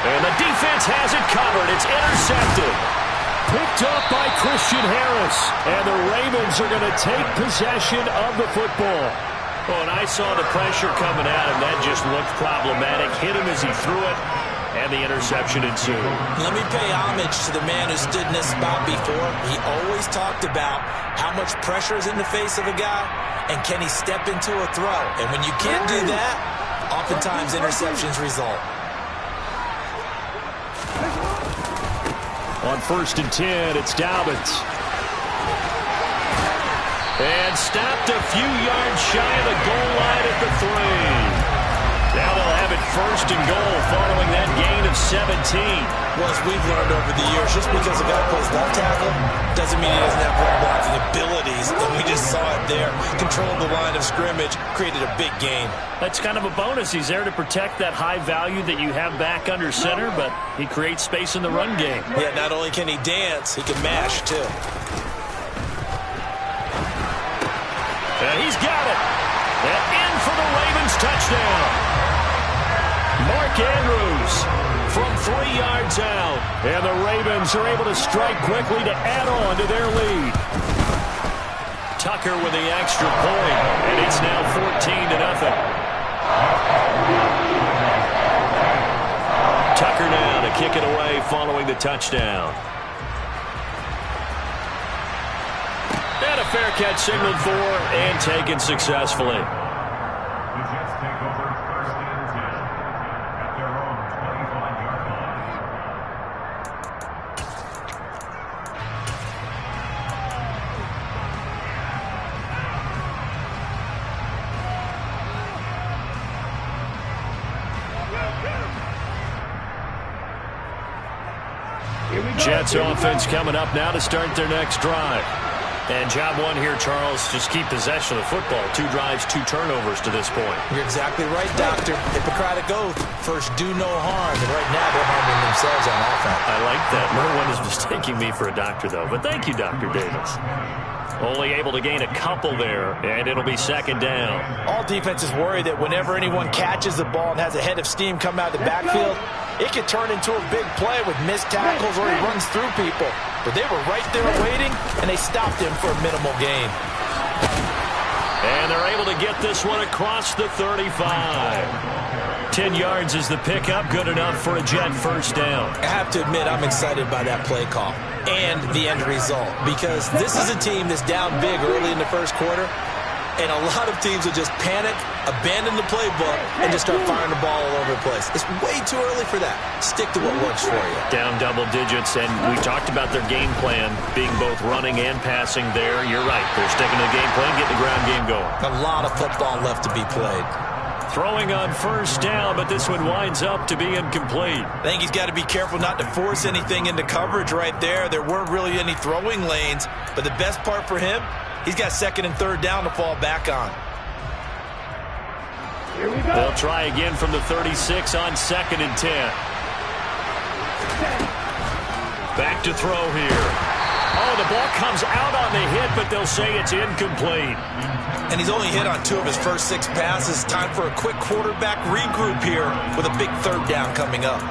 And the defense has it covered. It's intercepted. Picked up by Christian Harris. And the Ravens are going to take possession of the football. Oh, and I saw the pressure coming at him. That just looked problematic. Hit him as he threw it. And the interception ensued. Let me pay homage to the man who stood in this spot before. He always talked about how much pressure is in the face of a guy, and can he step into a throw. And when you can't do that, oftentimes interceptions result. On 1st and 10, it's Dobbins. And stopped a few yards shy of the goal line at the 3. Now they'll have it 1st and goal following that gain of 17. Well, as we've learned over the years, just because a guy plays left tackle doesn't mean he doesn't have run blocking abilities. And we just saw it there. Controlled the line of scrimmage, created a big gain. That's kind of a bonus. He's there to protect that high value that you have back under center, but he creates space in the run game. Yeah, not only can he dance, he can mash, too. And he's got it. And in for the Ravens touchdown. Mark Andrews from 3 yards out. And the Ravens are able to strike quickly to add on to their lead. Tucker with the extra point, and it's now 14-0. Tucker now to kick it away following the touchdown. And a fair catch signaled for and taken successfully. Jets offense coming up now to start their next drive. And job one here, Charles, just keep possession of the football. 2 drives, 2 turnovers to this point. You're exactly right, Doctor. Hippocratic oath. First, do no harm. And right now, they're harming themselves on offense. I like that. No one is mistaking me for a doctor, though. But thank you, Dr. Davis. Only able to gain a couple there, and it'll be 2nd down. All defenses worry that whenever anyone catches the ball and has a head of steam come out of the backfield, it could turn into a big play with missed tackles or he runs through people. But they were right there waiting, and they stopped him for a minimal gain. And they're able to get this one across the 35. 10 yards is the pickup, good enough for a Jet first down. I have to admit, I'm excited by that play call and the end result, because this is a team that's down big early in the first quarter, and a lot of teams will just panic, abandon the playbook, and just start firing the ball all over the place. It's way too early for that. Stick to what works for you. Down double digits, and we talked about their game plan being both running and passing there. You're right. They're sticking to the game plan, getting the ground game going. A lot of football left to be played. Throwing on first down, but this one winds up to be incomplete. I think he's got to be careful not to force anything into coverage right there. There weren't really any throwing lanes, but the best part for him, he's got 2nd and 3rd down to fall back on. Here we go. They'll try again from the 36 on 2nd and 10. Back to throw here. Oh, the ball comes out on the hit, but they'll say it's incomplete. And he's only hit on 2 of his first 6 passes. Time for a quick quarterback regroup here with a big 3rd down coming up.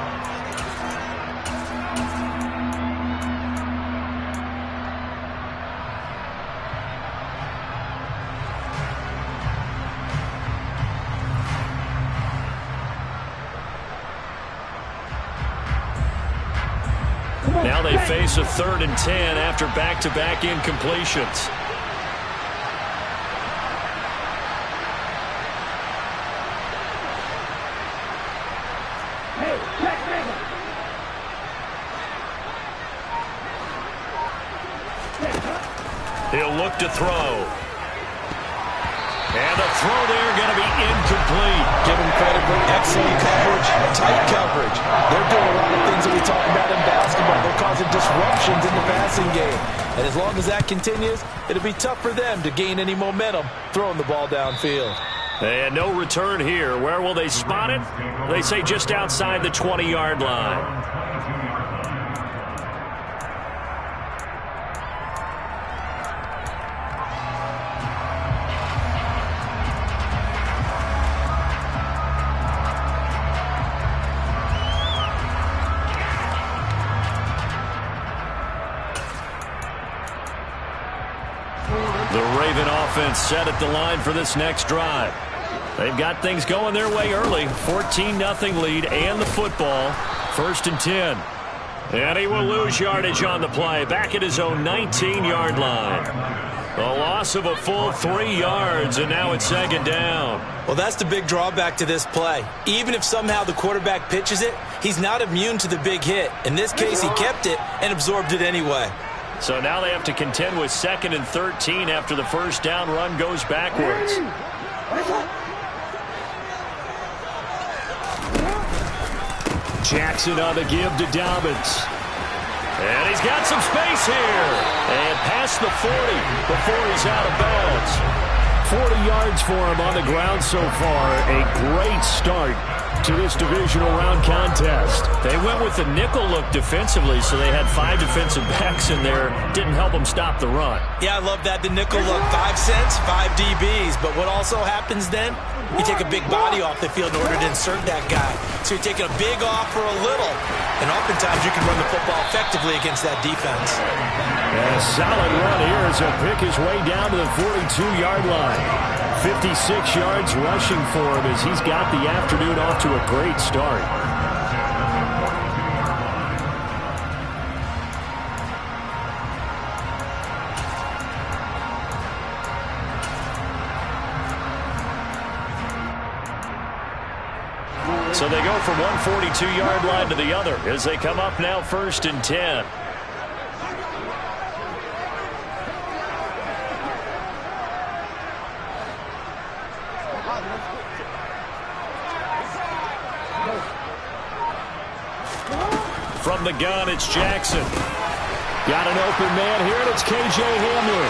Now they face a 3rd and 10 after back-to-back incompletions. He'll look to throw. And the throw there going to be incomplete. Give him credit for excellent coverage, tight coverage. They're doing a lot of things that we talk about in basketball. They're causing disruptions in the passing game. And as long as that continues, it'll be tough for them to gain any momentum throwing the ball downfield. And no return here. Where will they spot it? They say just outside the 20-yard line. Raven offense set at the line for this next drive. They've got things going their way early. 14-0 lead and the football. 1st and 10. And he will lose yardage on the play. Back at his own 19-yard line. A loss of a full 3 yards, and now it's 2nd down. Well, that's the big drawback to this play. Even if somehow the quarterback pitches it, he's not immune to the big hit. In this case, he kept it and absorbed it anyway. So now they have to contend with 2nd and 13 after the first down run goes backwards. Jackson on the give to Dobbins. And he's got some space here. And past the 40 before he's out of bounds. 40 yards for him on the ground so far. A great start to this divisional round contest. They went with the nickel look defensively, so they had 5 defensive backs in there. Didn't help them stop the run. Yeah, I love that. The nickel look, 5 cents, 5 DBs. But what also happens then? You take a big body off the field in order to insert that guy. So you're taking a big off for a little. And oftentimes you can run the football effectively against that defense. And a solid run here as he'll pick his way down to the 42-yard line. 56 yards rushing for him as he's got the afternoon off to a great start. So they go from one 42-yard line to the other as they come up now 1st and 10. From the gun, it's Jackson. Got an open man here, and it's K.J. Hamler.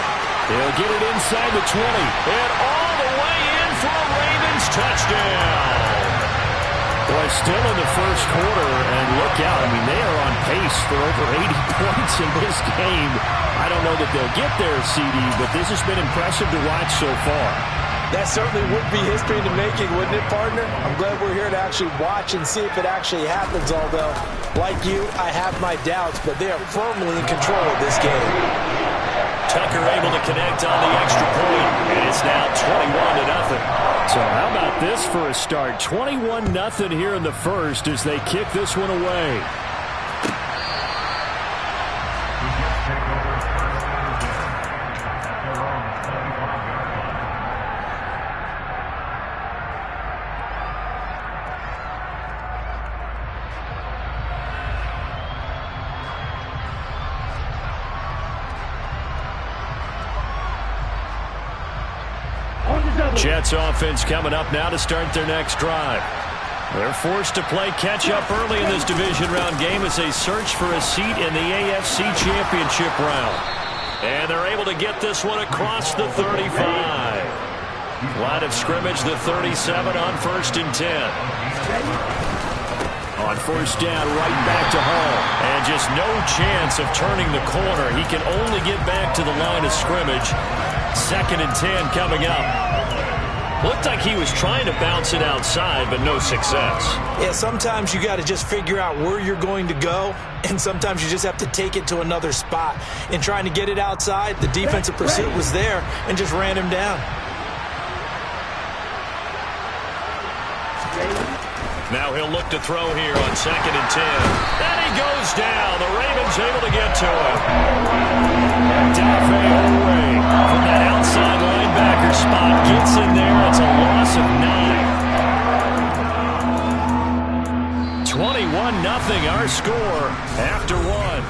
He'll get it inside the 20. And all the way in for a Ravens touchdown. Boy, still in the first quarter, and look out. I mean, they are on pace for over 80 points in this game. I don't know that they'll get there, CD, but this has been impressive to watch so far. That certainly would be history in the making, wouldn't it, partner? I'm glad we're here to actually watch and see if it actually happens, although, like you, I have my doubts, but they are firmly in control of this game. Tucker able to connect on the extra point, and it's now 21-0. So how about this for a start? 21-0 here in the first as they kick this one away. Jets offense coming up now to start their next drive. They're forced to play catch-up early in this division round game as they search for a seat in the AFC Championship round. And they're able to get this one across the 35. Line of scrimmage, the 37 on 1st and 10. On 1st down, right back to Hall. And just no chance of turning the corner. He can only get back to the line of scrimmage. 2nd and 10 coming up. Looked like he was trying to bounce it outside, but no success. Yeah, sometimes you got to just figure out where you're going to go, and sometimes you just have to take it to another spot. In trying to get it outside, the defensive pursuit was there and just ran him down. Now he'll look to throw here on 2nd and 10. And he goes down. The Ravens able to get to him. Dafe away from that outside linebacker spot. Gets in there. It's a loss of 9. 21-0 our score after 1.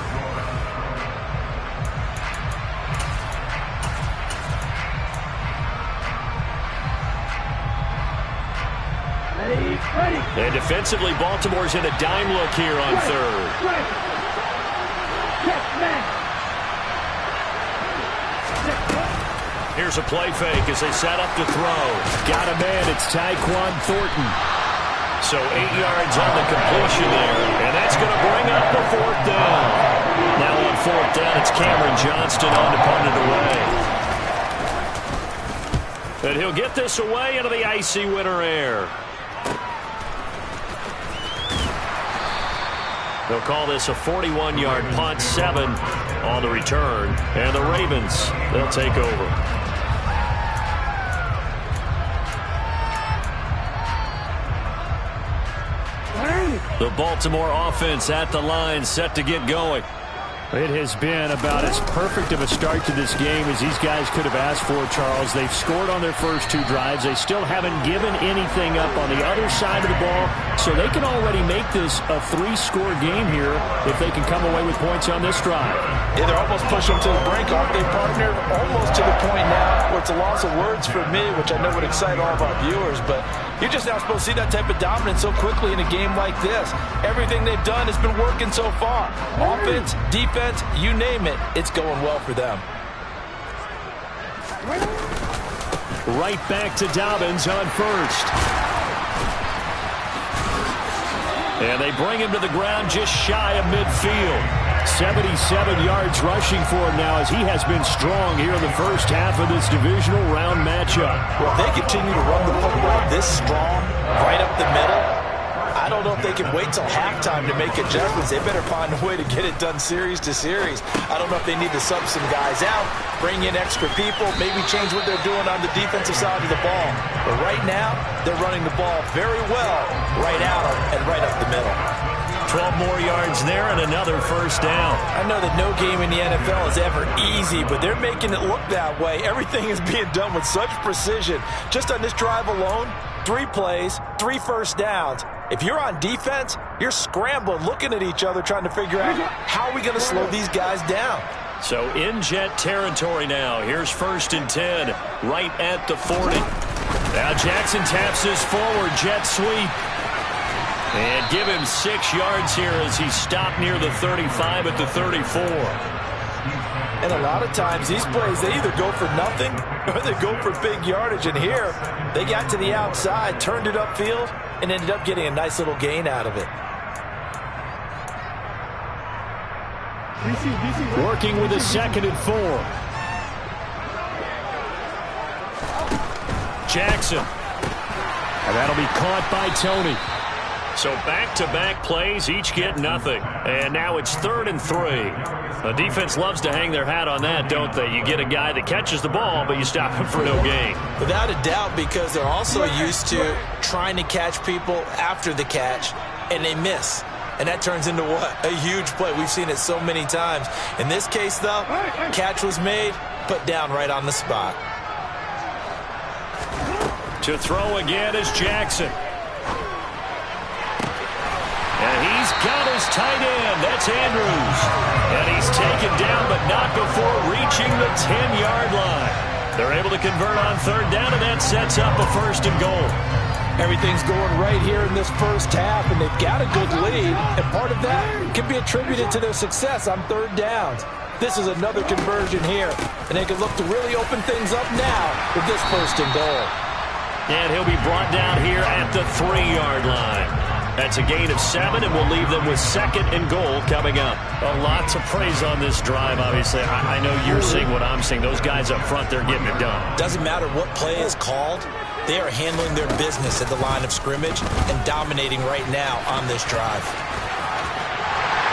And defensively, Baltimore's in a dime look here on 3rd. Here's a play fake as they set up to throw. Got a man. It's Tyquan Thornton. So 8 yards on the completion there. And that's going to bring up the 4th down. Now on 4th down, it's Cameron Johnston on to punt it away. And he'll get this away into the icy winter air. They'll call this a 41-yard punt, 7 on the return. And the Ravens, they'll take over. The Baltimore offense at the line, set to get going. It has been about as perfect of a start to this game as these guys could have asked for, Charles. They've scored on their first two drives. They still haven't given anything up on the other side of the ball, so they can already make this a three-score game here if they can come away with points on this drive. Yeah, they're almost pushing them to the brink, aren't they, partner? Almost to the point now where it's a loss of words for me, which I know would excite all of our viewers, but you're just now supposed to see that type of dominance so quickly in a game like this. Everything they've done has been working so far. Offense, defense, you name it, it's going well for them. Right back to Dobbins on first. And they bring him to the ground just shy of midfield. 77 yards rushing for him now as he has been strong here in the first half of this divisional round matchup. Well, if they continue to run the football this strong, right up the middle, I don't know if they can wait till halftime to make adjustments. They better find a way to get it done series to series. I don't know if they need to sub some guys out, bring in extra people, maybe change what they're doing on the defensive side of the ball. But right now, they're running the ball very well right out and right up the middle. 12 more yards there and another first down. I know that no game in the NFL is ever easy, but they're making it look that way. Everything is being done with such precision. Just on this drive alone, 3 plays, 3 first downs. If you're on defense, you're scrambling, looking at each other, trying to figure out how are we going to slow these guys down. So in Jet territory now. Here's 1st and 10, right at the 40. Now Jackson taps this forward, jet sweep. And give him 6 yards here as he stopped near the 35 at the 34. And a lot of times these plays, they either go for nothing or they go for big yardage. And here, they got to the outside, turned it upfield, and ended up getting a nice little gain out of it. Working with a 2nd and 4. Jackson. And that'll be caught by Tony. So back-to-back plays, each get nothing. And now it's 3rd and 3. The defense loves to hang their hat on that, don't they? You get a guy that catches the ball, but you stop him for no gain. Without a doubt, because they're also used to trying to catch people after the catch, and they miss. And that turns into what? A huge play. We've seen it so many times. In this case, though, catch was made, put down right on the spot. To throw again is Jackson. And he's got his tight end. That's Andrews. And he's taken down, but not before reaching the 10-yard line. They're able to convert on 3rd down, and that sets up a 1st and goal. Everything's going right here in this first half, and they've got a good lead. And part of that can be attributed to their success on 3rd downs. This is another conversion here, and they can look to really open things up now with this 1st and goal. And he'll be brought down here at the 3-yard line. That's a gain of 7, and we'll leave them with 2nd and goal coming up. Well, lots of praise on this drive, obviously. I know you're seeing what I'm seeing. Those guys up front, they're getting it done. Doesn't matter what play is called. They are handling their business at the line of scrimmage and dominating right now on this drive.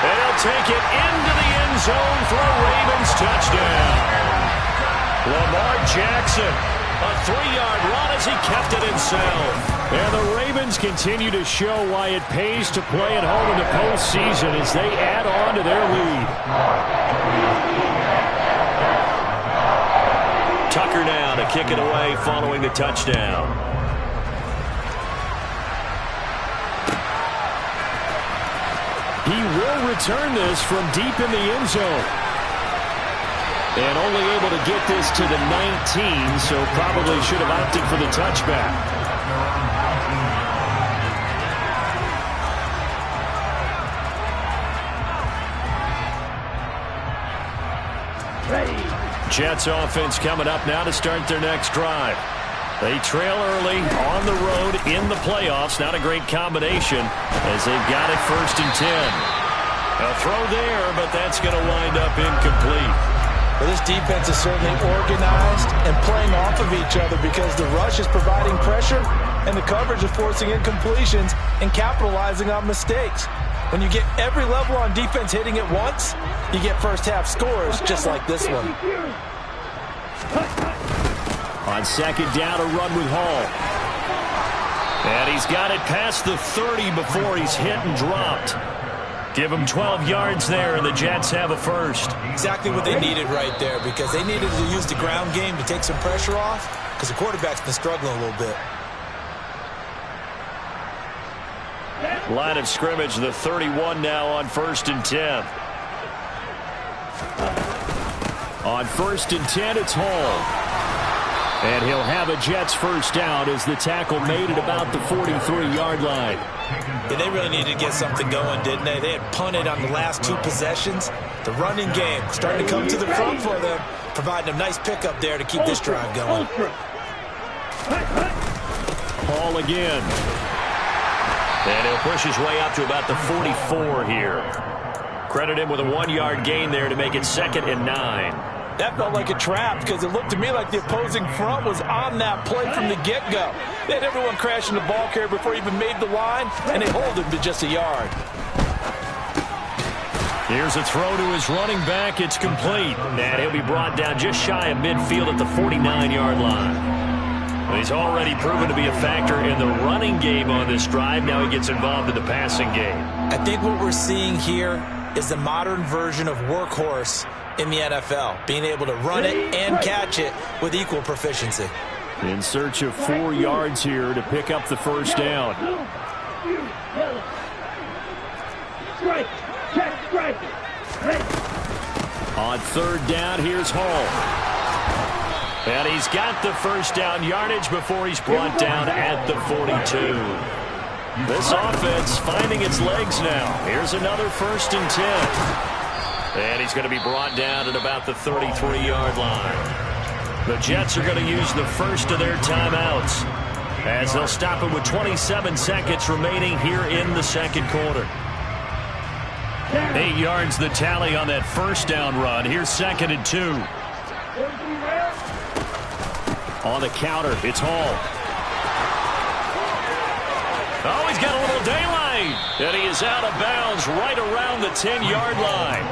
And they'll take it into the end zone for a Ravens touchdown. Lamar Jackson, a 3-yard run as he kept it himself. And the Ravens continue to show why it pays to play at home in the postseason as they add on to their lead. Tucker now to kick it away following the touchdown. He will return this from deep in the end zone. And only able to get this to the 19, so probably should have opted for the touchback. Jets offense coming up now to start their next drive. They trail early on the road in the playoffs. Not a great combination as they've got it 1st and 10. A throw there, but that's going to wind up incomplete. Well, this defense is certainly organized and playing off of each other because the rush is providing pressure and the coverage is forcing incompletions and capitalizing on mistakes. When you get every level on defense hitting it once, you get first half scores just like this one. On 2nd down, a run with Hall. And he's got it past the 30 before he's hit and dropped. Give him 12 yards there, and the Jets have a first. Exactly what they needed right there, because they needed to use the ground game to take some pressure off, because the quarterback's been struggling a little bit. Line of scrimmage, the 31 now on 1st and 10. On 1st and 10, it's Hall. And he'll have a Jets first down as the tackle made at about the 43-yard line. Yeah, they really needed to get something going, didn't they? They had punted on the last 2 possessions. The running game starting to come to the front for them, providing a nice pickup there to keep this drive going. Hall again. And he'll push his way up to about the 44 here. Credit him with a 1-yard gain there to make it 2nd and 9. That felt like a trap, because it looked to me like the opposing front was on that play from the get-go. They had everyone crashing the ball carrier before he even made the line, and they hold him to just a yard. Here's a throw to his running back. It's complete. And he'll be brought down just shy of midfield at the 49-yard line. He's already proven to be a factor in the running game on this drive. Now he gets involved in the passing game. I think what we're seeing here is the modern version of workhorse in the NFL, being able to run it and catch it with equal proficiency. In search of 4 yards here to pick up the first down. On 3rd down, here's Hall. And he's got the first down yardage before he's brought down at the 42. This offense finding its legs now. Here's another 1st and 10. And he's going to be brought down at about the 33-yard line. The Jets are going to use the first of their timeouts as they'll stop it with 27 seconds remaining here in the 2nd quarter. 8 yards the tally on that first down run. Here's 2nd and 2. On the counter, it's Hall. Oh, he's got a little daylight. And he is out of bounds right around the 10-yard line.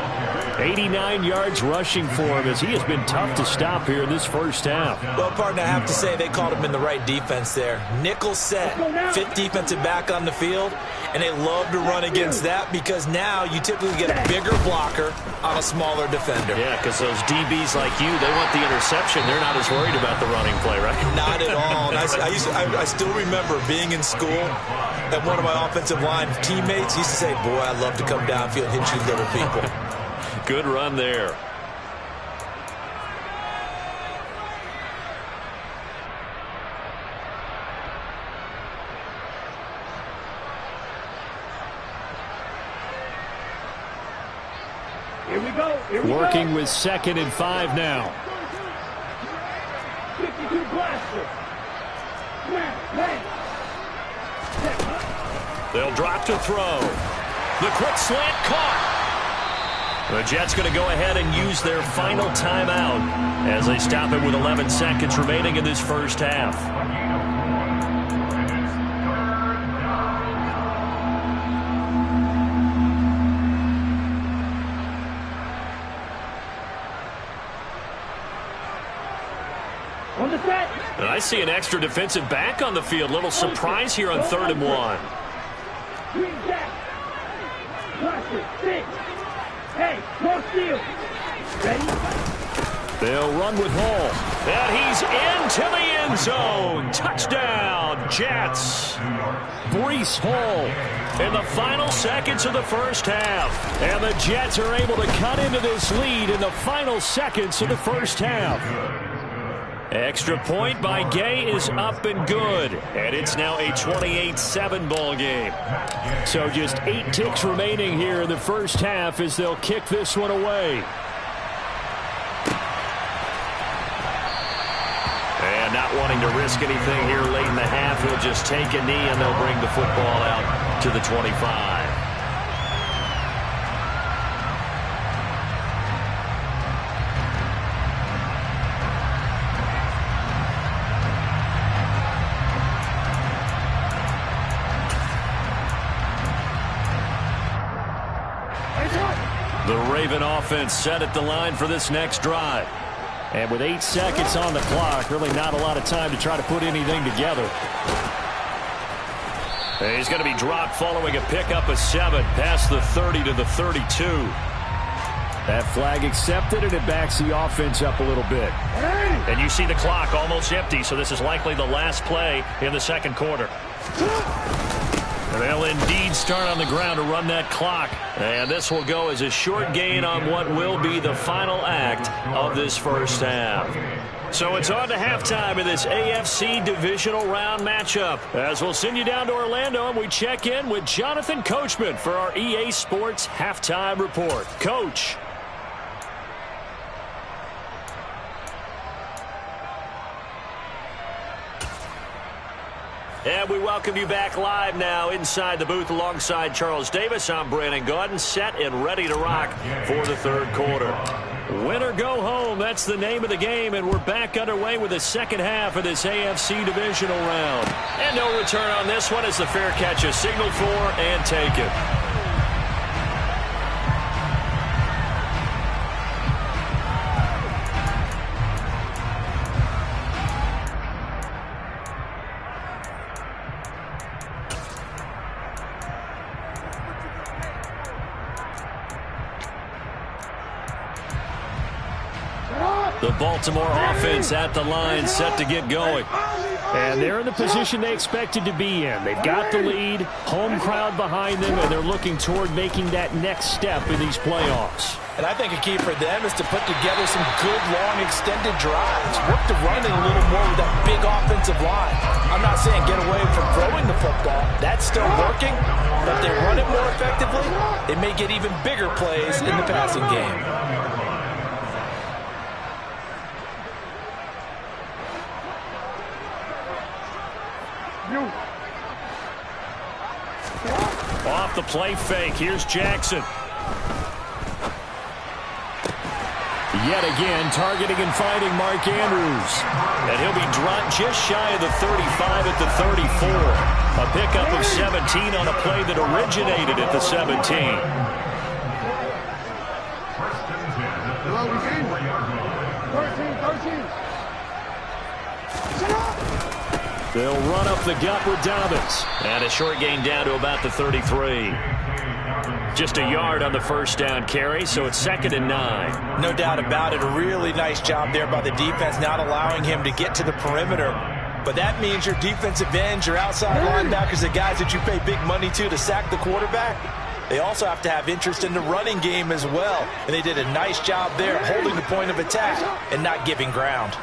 89 yards rushing for him as he has been tough to stop here in this first half. Well, partner, I have to say they called him in the right defense there. Nickel set, 5th defensive back on the field, and they love to run against that because now you typically get a bigger blocker on a smaller defender. Yeah, because those DBs like you, they want the interception. They're not as worried about the running play, right? Not at all. And I still remember being in school, and one of my offensive line teammates used to say, boy, I love to come downfield and hit you little people. Good run there. Here we go. Working with 2nd and 5 now. 52 blaster. They'll drop to throw. The quick slant caught. The Jets going to go ahead and use their final timeout as they stop it with 11 seconds remaining in this first half. On the set. And I see an extra defensive back on the field. Little surprise here on 3rd and 1. Green jack. Blaster. 6. Hey, no steal. Ready? They'll run with Hall. And he's into the end zone. Touchdown, Jets. Breece Hall in the final seconds of the first half. And the Jets are able to cut into this lead in the final seconds of the first half. Extra point by Gay is up and good. And it's now a 28-7 ball game. So just 8 ticks remaining here in the first half as they'll kick this one away. And not wanting to risk anything here late in the half, he'll just take a knee and they'll bring the football out to the 25. The Raven offense set at the line for this next drive. And with 8 seconds on the clock, really not a lot of time to try to put anything together. He's going to be dropped following a pickup of 7 past the 30 to the 32. That flag accepted, and it backs the offense up a little bit. And you see the clock almost empty, so this is likely the last play in the second quarter. They'll indeed start on the ground to run that clock. And this will go as a short gain on what will be the final act of this first half. So it's on to halftime in this AFC divisional round matchup. As we'll send you down to Orlando, and we check in with Jonathan Coachman for our EA Sports Halftime Report. Coach. And we welcome you back live now inside the booth alongside Charles Davis. I'm Brandon Gaudin, set and ready to rock for the third quarter. Win or go home, that's the name of the game, and we're back underway with the second half of this AFC divisional round. And no return on this one as the fair catch is signaled for and taken. The Baltimore offense at the line, set to get going. And they're in the position they expected to be in. They've got the lead, home crowd behind them, and they're looking toward making that next step in these playoffs. And I think a key for them is to put together some good, long, extended drives. Work the running a little more with that big offensive line. I'm not saying get away from throwing the football. That's still working. But if they run it more effectively, they may get even bigger plays in the passing game. Off the play fake, here's Jackson. Yet again, targeting and finding Mark Andrews. And he'll be dropped just shy of the 35 at the 34. A pickup of 17 on a play that originated at the 17. They'll run up the gut with Dobbins. And a short gain down to about the 33. Just a yard on the first down carry, so it's 2nd and 9. No doubt about it. A really nice job there by the defense, not allowing him to get to the perimeter. But that means your defensive ends, your outside linebackers, the guys that you pay big money to sack the quarterback, they also have to have interest in the running game as well. And they did a nice job there holding the point of attack and not giving ground.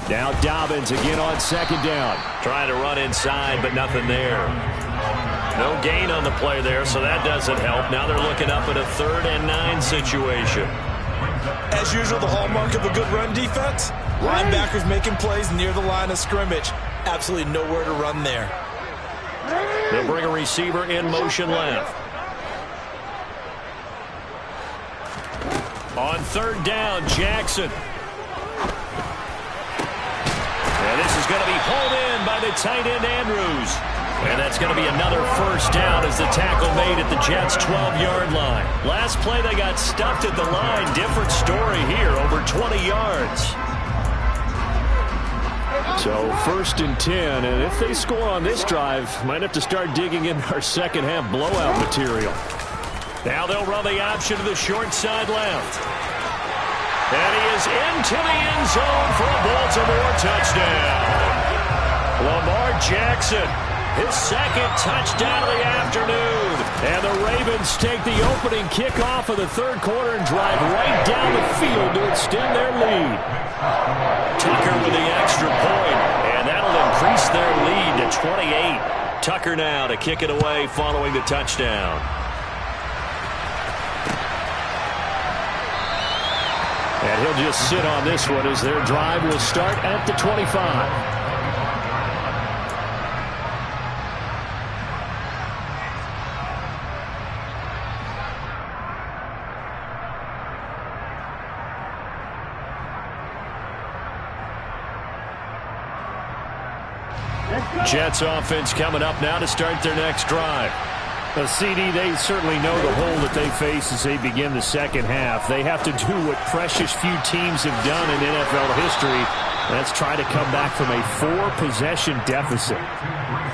Now Dobbins again on 2nd down. Trying to run inside, but nothing there. No gain on the play there, so that doesn't help. Now they're looking up at a 3rd and 9 situation. As usual, the hallmark of a good run defense, linebackers making plays near the line of scrimmage. Absolutely nowhere to run there. They'll bring a receiver in motion left. On 3rd down, Jackson. And this is going to be pulled in by the tight end, Andrews. And that's going to be another first down as the tackle made at the Jets' 12-yard line. Last play, they got stuffed at the line. Different story here, over 20 yards. So 1st and 10, and if they score on this drive, might have to start digging in our second half blowout material. Now they'll run the option to the short side left. And he is into the end zone for a Baltimore touchdown. Lamar Jackson, his 2nd touchdown of the afternoon. And the Ravens take the opening kickoff of the 3rd quarter and drive right down the field to extend their lead. Tucker with the extra point, and that'll increase their lead to 28. Tucker now to kick it away following the touchdown. And he'll just sit on this one as their drive will start at the 25. Jets offense coming up now to start their next drive. Well, CD, they certainly know the hole that they face as they begin the second half. They have to do what precious few teams have done in NFL history, Let's try to come back from a 4-possession deficit.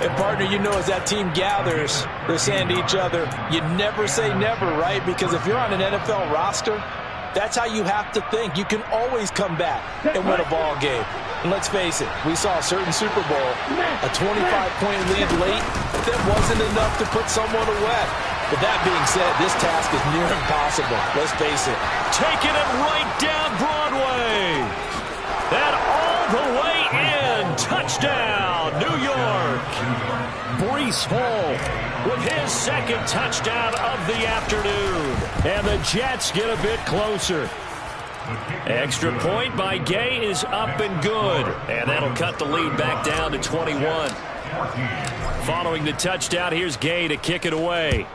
And, partner, you know, as that team gathers, they're saying to each other, you never say never, right? Because if you're on an NFL roster, that's how you have to think. You can always come back and win a ball game. And let's face it, we saw a certain Super Bowl, a 25-point lead late, that wasn't enough to put someone away. But that being said, this task is near impossible. Let's face it. Taking it right down Broadway. And all the way in. Touchdown, New York. Breece Hall with his second touchdown of the afternoon. And the Jets get a bit closer. Extra point by Gay is up and good. And that'll cut the lead back down to 21. Following the touchdown, here's Gay to kick it away.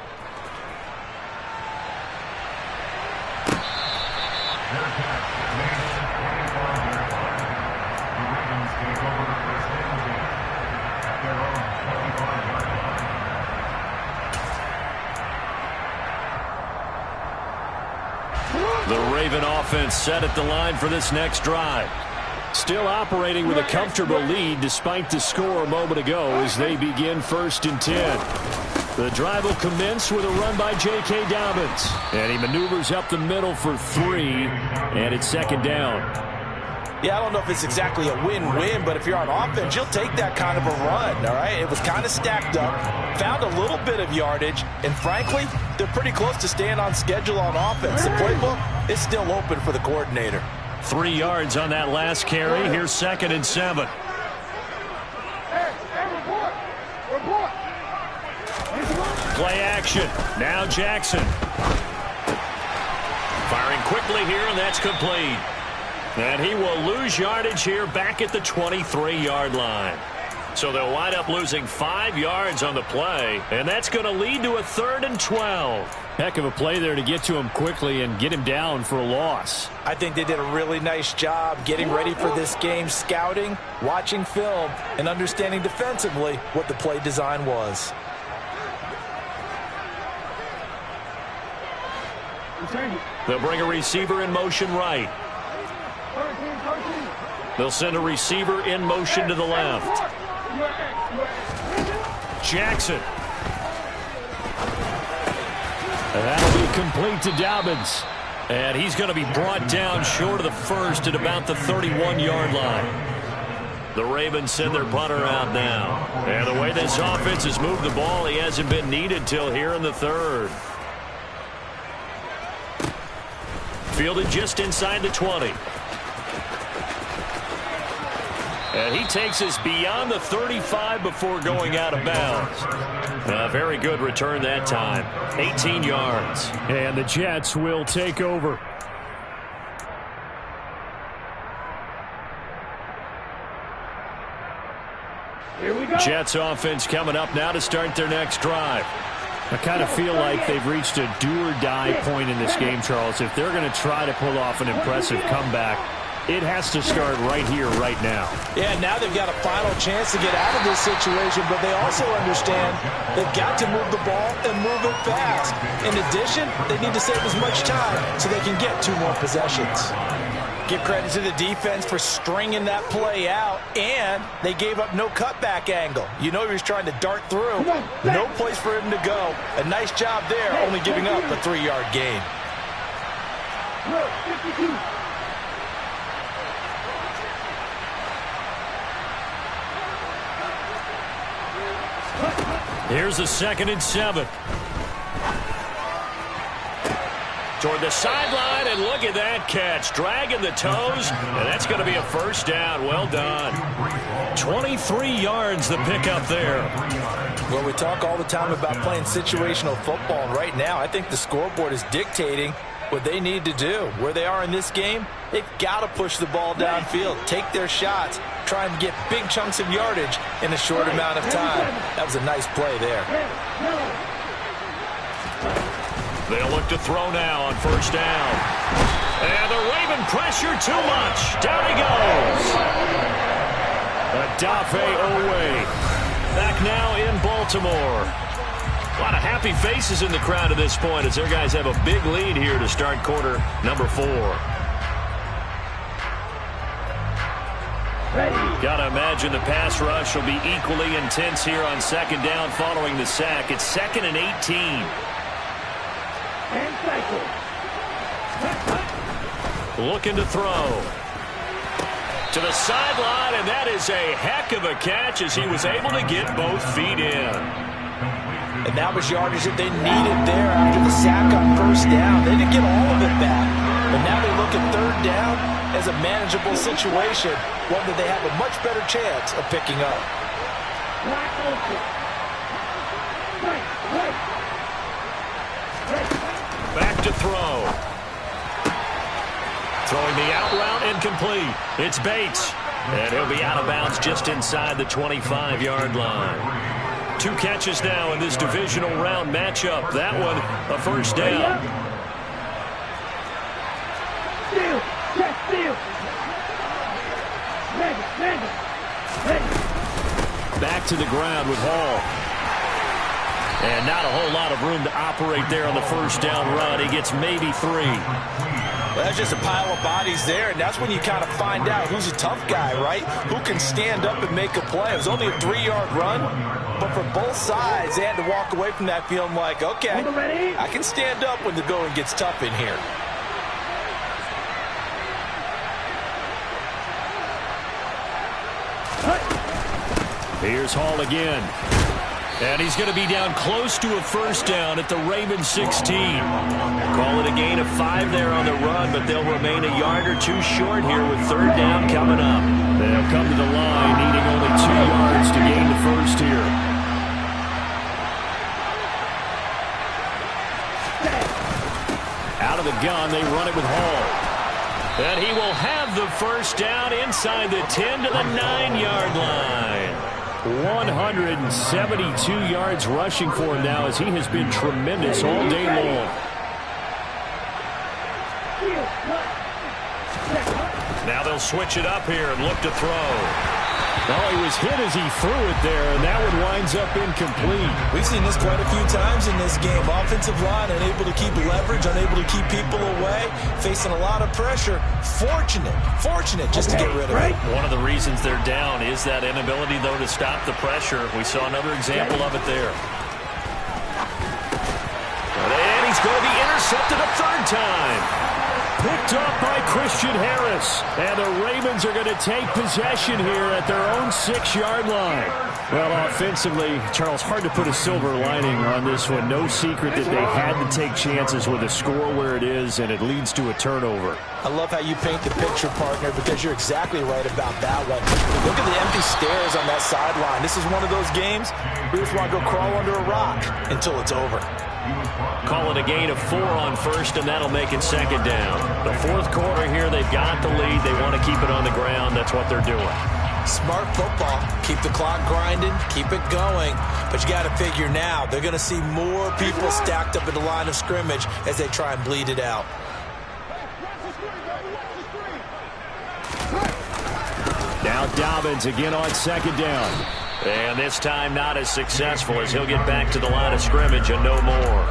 The Raven offense set at the line for this next drive. Still operating with a comfortable lead despite the score a moment ago as they begin 1st and 10. The drive will commence with a run by J.K. Dobbins. And he maneuvers up the middle for 3, and it's 2nd down. Yeah, I don't know if it's exactly a win-win, but if you're on offense, you'll take that kind of a run, all right? It was kind of stacked up, found a little bit of yardage, and frankly, they're pretty close to staying on schedule on offense. The playbook is still open for the coordinator. 3 yards on that last carry. Here's 2nd and 7. Play action. Now Jackson. Firing quickly here, and that's complete. And he will lose yardage here back at the 23-yard line. So they'll wind up losing 5 yards on the play, and that's going to lead to a 3rd and 12. Heck of a play there to get to him quickly and get him down for a loss. I think they did a really nice job getting ready for this game, scouting, watching film, and understanding defensively what the play design was. They'll bring a receiver in motion right. They'll send a receiver in motion to the left. Jackson. And that'll be complete to Dobbins. And he's going to be brought down short of the first at about the 31-yard line. The Ravens send their punter out now. And the way this offense has moved the ball, he hasn't been needed till here in the 3rd. Fielded just inside the 20. And he takes us beyond the 35 before going out of bounds. A very good return that time. 18 yards. And the Jets will take over. Jets offense coming up now to start their next drive. I kind of feel like they've reached a do-or-die point in this game, Charles. If they're going to try to pull off an impressive comeback, it has to start right here, right now. Yeah, now they've got a final chance to get out of this situation, but they also understand they've got to move the ball and move it fast. In addition, they need to save as much time so they can get 2 more possessions. Give credit to the defense for stringing that play out, and they gave up no cutback angle. You know he was trying to dart through. No place for him to go. A nice job there, only giving up a 3-yard gain. Here's a 2nd and 7. Toward the sideline, and look at that catch. Dragging the toes, and that's going to be a 1st down. Well done. 23 yards the pickup there. Well, we talk all the time about playing situational football, and right now I think the scoreboard is dictating what they need to do. Where they are in this game, they've got to push the ball downfield, take their shots, try and get big chunks of yardage in a short amount of time. That was a nice play there. They'll look to throw now on 1st down. And the Raven pressure too much. Down he goes. Odafe Oweh back now in Baltimore. A lot of happy faces in the crowd at this point as their guys have a big lead here to start quarter number 4. Gotta imagine the pass rush will be equally intense here on second down following the sack. It's 2nd and 18. Looking to throw. To the sideline, and that is a heck of a catch as he was able to get both feet in. And that was yardage that they needed there after the sack on first down. They didn't get all of it back. But now they look at third down as a manageable situation, one that they have a much better chance of picking up. Back to throw. Throwing the out route incomplete. It's Bates. And he'll be out of bounds just inside the 25-yard line. 2 catches now in this divisional round matchup. That one, a first down. Back to the ground with Hall. And not a whole lot of room to operate there on the first down run. He gets maybe 3. Well, that's just a pile of bodies there, and that's when you kind of find out who's a tough guy, right? Who can stand up and make a play. It was only a 3-yard run, but for both sides, they had to walk away from that feeling like, okay, I can stand up when the going gets tough in here. Here's Hall again. And he's going to be down close to a first down at the Ravens 16. Call it a gain of 5 there on the run, but they'll remain a yard or 2 short here with third down coming up. They'll come to the line needing only 2 yards to gain the first here. Out of the gun, they run it with Hall. And he will have the first down inside the 10 to the 9-yard line. 172 yards rushing for him now as he has been tremendous all day long. Now they'll switch it up here and look to throw. Oh, he was hit as he threw it there, and that one winds up incomplete. We've seen this quite a few times in this game. Offensive line unable to keep leverage, unable to keep people away, facing a lot of pressure. Fortunate just to get rid of it. One of the reasons they're down is that inability, though, to stop the pressure. We saw another example of it there. And he's going to be intercepted a third time. Picked up by Christian Harris. And the Ravens are going to take possession here at their own 6-yard line. Well, offensively, Charles, hard to put a silver lining on this one. No secret that they had to take chances with a score where it is, and it leads to a turnover. I love how you paint the picture, partner, because you're exactly right about that one. Look at the empty stairs on that sideline. This is one of those games where you just want to go crawl under a rock until it's over. Call it a gain of 4 on first, and that'll make it second down. The fourth quarter here, they've got the lead. They want to keep it on the ground. That's what they're doing. Smart football. Keep the clock grinding. Keep it going. But you got to figure now, they're going to see more people stacked up at the line of scrimmage as they try and bleed it out. Now Dobbins again on second down. And this time not as successful as he'll get back to the line of scrimmage and no more.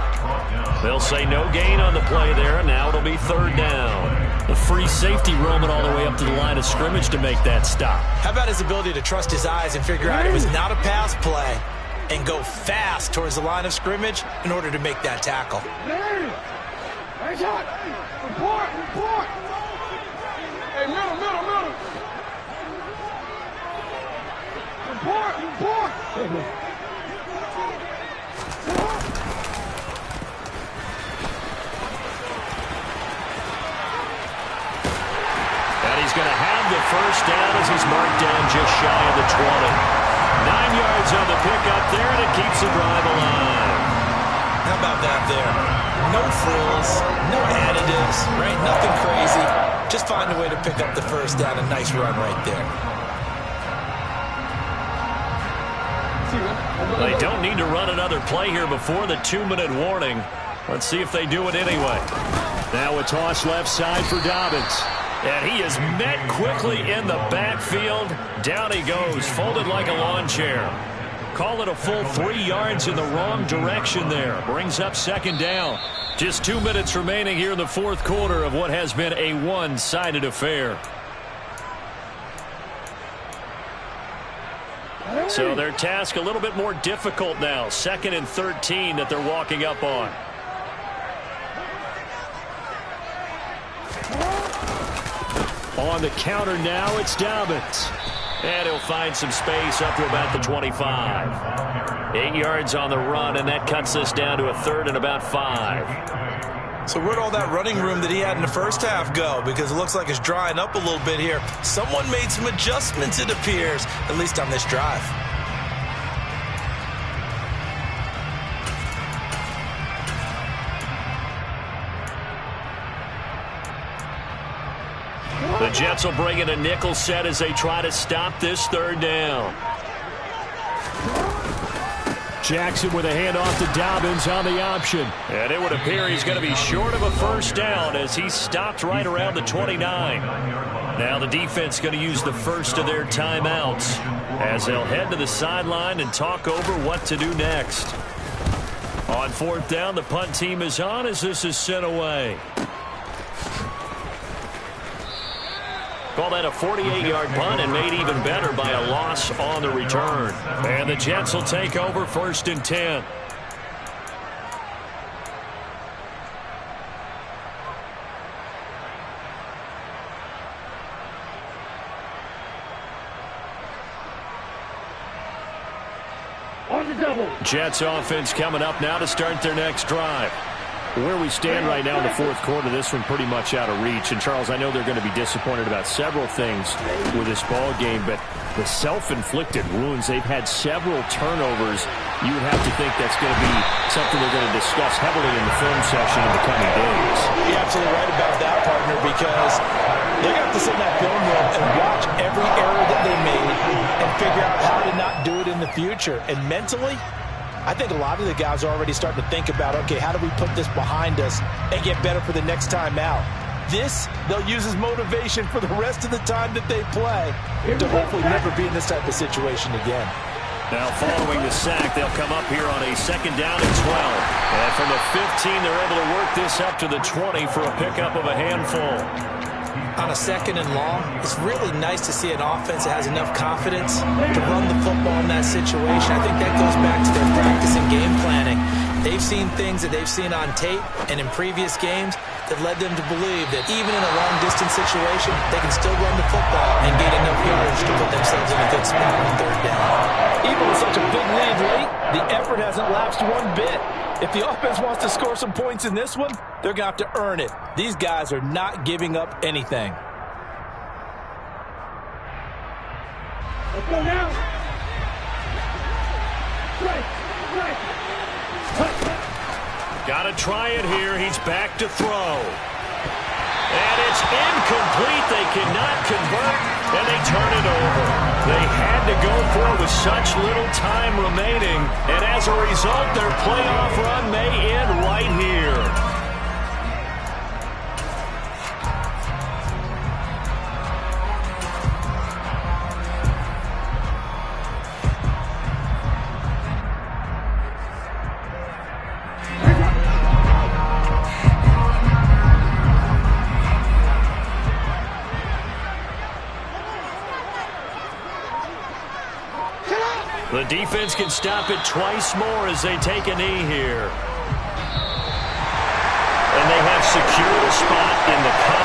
They'll say no gain on the play there, and now it'll be third down. The free safety roaming all the way up to the line of scrimmage to make that stop. How about his ability to trust his eyes and figure out it was not a pass play and go fast towards the line of scrimmage in order to make that tackle. Report! Hey, middle! Report! And he's going to have the first down as he's marked down just shy of the 20. 9 yards on the pickup there, and it keeps the drive alive. How about that there? No frills, no additives, right? Nothing crazy. Just find a way to pick up the first down. A nice run right there. They don't need to run another play here before the 2-minute warning. Let's see if they do it anyway. Now a toss left side for Dobbins. And he is met quickly in the backfield. Down he goes, folded like a lawn chair. Call it a full 3 yards in the wrong direction there. Brings up second down. Just 2 minutes remaining here in the fourth quarter of what has been a one-sided affair. So their task a little bit more difficult now. 2nd and 13 that they're walking up on. On the counter now, it's Dobbins. And he'll find some space up to about the 25. 8 yards on the run, and that cuts this down to a 3rd and about 5. So where'd all that running room that he had in the first half go? Because it looks like it's drying up a little bit here. Someone made some adjustments, it appears, at least on this drive. The Jets will bring in a nickel set as they try to stop this 3rd down. Jackson with a handoff to Dobbins on the option. And it would appear he's going to be short of a 1st down as he stopped right around the 29. Now the defense going to use the first of their timeouts as they'll head to the sideline and talk over what to do next. On 4th down, the punt team is on as this is sent away. Call that a 48-yard punt and made even better by a loss on the return. And the Jets will take over 1st and 10. Jets offense coming up now to start their next drive. Where we stand right now in the 4th quarter, this one pretty much out of reach. And, Charles, I know they're going to be disappointed about several things with this ball game, but the self-inflicted wounds, they've had several turnovers. You would have to think that's going to be something they're going to discuss heavily in the film session in the coming days. You're absolutely right about that, partner, because they're going to have to sit in that film room and watch every error that they made and figure out how to not do it in the future. And mentally, I think a lot of the guys are already starting to think about, okay, how do we put this behind us and get better for the next time out? This, they'll use as motivation for the rest of the time that they play to hopefully never be in this type of situation again. Now following the sack, they'll come up here on a 2nd down and 12. And from the 15, they're able to work this up to the 20 for a pickup of a handful. On a 2nd and long, it's really nice to see an offense that has enough confidence to run the football in that situation. I think that goes back to their practice and game planning. They've seen things that they've seen on tape and in previous games that led them to believe that even in a long-distance situation, they can still run the football and gain enough yardage to put themselves in a good spot on 3rd down. Even with such a big lead late, the effort hasn't lapsed one bit. If the offense wants to score some points in this one, they're going to have to earn it. These guys are not giving up anything. Let's go now. Got to try it here. He's back to throw. And it's incomplete. They cannot convert, and they turn it over. They had to go for it with such little time remaining, and as a result, their playoff run may end right here. The defense can stop it twice more as they take a knee here. And they have secured a spot in the conference.